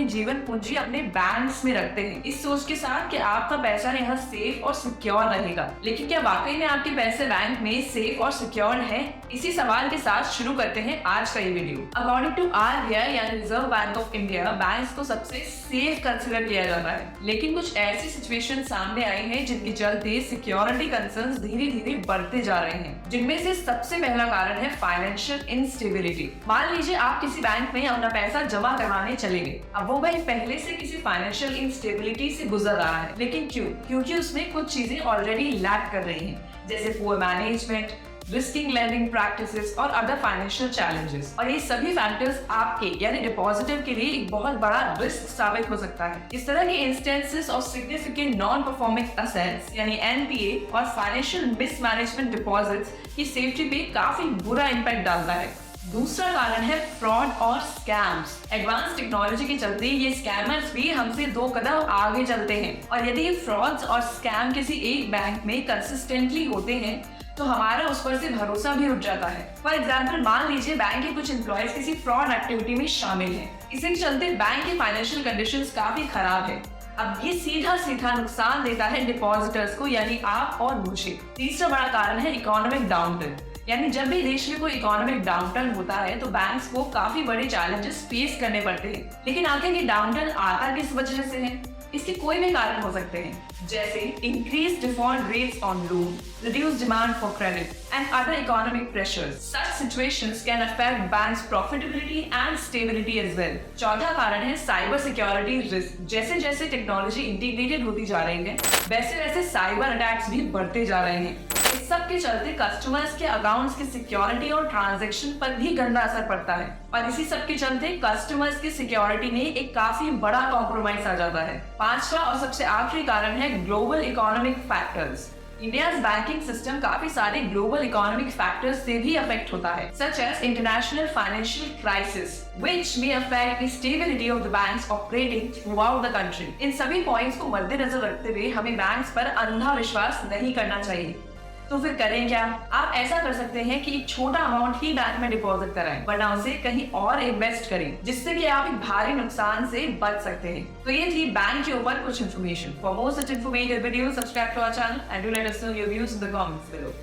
अपनी जीवन पूंजी अपने बैंक्स में रखते हैं, इस सोच के साथ कि आपका पैसा यहाँ सेफ और सिक्योर रहेगा। लेकिन क्या वाकई में आपके पैसे बैंक में सेफ और सिक्योर है? इसी सवाल के साथ शुरू करते हैं आज का ये वीडियो। अकॉर्डिंग टू RBI यानी reserve bank of India, banks को सबसे सेफ कंसिडर किया जाता है। लेकिन कुछ ऐसी सिचुएशन सामने आई है जिनके चलते सिक्योरिटी कंसर्न्स धीरे धीरे बढ़ते जा रहे हैं, जिनमें से सबसे पहला कारण है फाइनेंशियल इंस्टेबिलिटी। मान लीजिए आप किसी बैंक में अपना पैसा जमा करवाने चले गए। अब वो बैंक पहले से किसी फाइनेंशियल इंस्टेबिलिटी से गुजर रहा है, लेकिन क्यों? क्योंकि उसमें कुछ चीजें ऑलरेडी लैक कर रही हैं, जैसे poor management, risking lending practices और अदर फाइनेंशियल चैलेंजेस। और ये सभी फैक्टर्स आपके यानी डिपॉजिटर के लिए एक बहुत बड़ा रिस्क साबित हो सकता है। इस तरह के instances of significant non performing assets यानी NPA और फाइनेंशियल मिसमैनेजमेंट डिपॉजिट्स की सेफ्टी पे काफी बुरा इम्पैक्ट डालता है। दूसरा कारण है फ्रॉड और स्कैम्स। एडवांस टेक्नोलॉजी के चलते ये स्कैमर्स भी हमसे 2 कदम आगे चलते हैं, और यदि ये फ्रॉड्स और स्कैम किसी एक बैंक में कंसिस्टेंटली होते हैं तो हमारा उस पर से भरोसा भी उठ जाता है। फॉर एग्जाम्पल, मान लीजिए बैंक के कुछ एम्प्लॉयज किसी फ्रॉड एक्टिविटी में शामिल हैं। इसके चलते बैंक की फाइनेंशियल कंडीशंस काफी खराब है। अब ये सीधा सीधा नुकसान देता है डिपॉजिटर्स को, यानी आप और मुझे। तीसरा बड़ा कारण है इकोनॉमिक डाउनटर्न, यानी जब भी देश में कोई इकोनॉमिक डाउनटर्न होता है तो बैंक्स को काफी बड़े चैलेंजेस फेस करने पड़ते हैं। लेकिन आखिर ये डाउनटर्न आता किस वजह से है? इसके कोई भी कारण हो सकते हैं, जैसे increase default rates on loan, reduced demand for credit, and other economic pressures. Such situations can affect banks' profitability and stability as well. चौथा कारण है साइबर सिक्योरिटी रिस्क। जैसे जैसे टेक्नोलॉजी इंटीग्रेटेड होती जा रही है, वैसे वैसे साइबर अटैक्स भी बढ़ते जा रहे हैं। इस सब के चलते कस्टमर्स के अकाउंट्स की सिक्योरिटी और ट्रांजैक्शन पर भी गंदा असर पड़ता है, और इसी सब के चलते कस्टमर्स की सिक्योरिटी में एक काफी बड़ा कॉम्प्रोमाइज आ जाता है। पांचवा और सबसे आखिरी कारण है global economic factors. India's banking system काफी सारे ग्लोबल इकोनॉमिक फैक्टर्स से भी अफेक्ट होता है, such as international financial crisis which may affect the stability of the banks operating throughout the country. इन सभी पॉइंट्स को मद्देनजर रखते हुए हमें बैंक्स पर अंधा विश्वास नहीं करना चाहिए। तो फिर करें क्या? आप ऐसा कर सकते हैं कि एक छोटा अमाउंट ही बैंक में डिपॉजिट कराएं, वरना उसे कहीं और इन्वेस्ट करें, जिससे कि आप एक भारी नुकसान से बच सकते हैं। तो ये थी बैंक के ऊपर कुछ information. For more such informative videos, subscribe to our channel and do let us know your views in the comments below.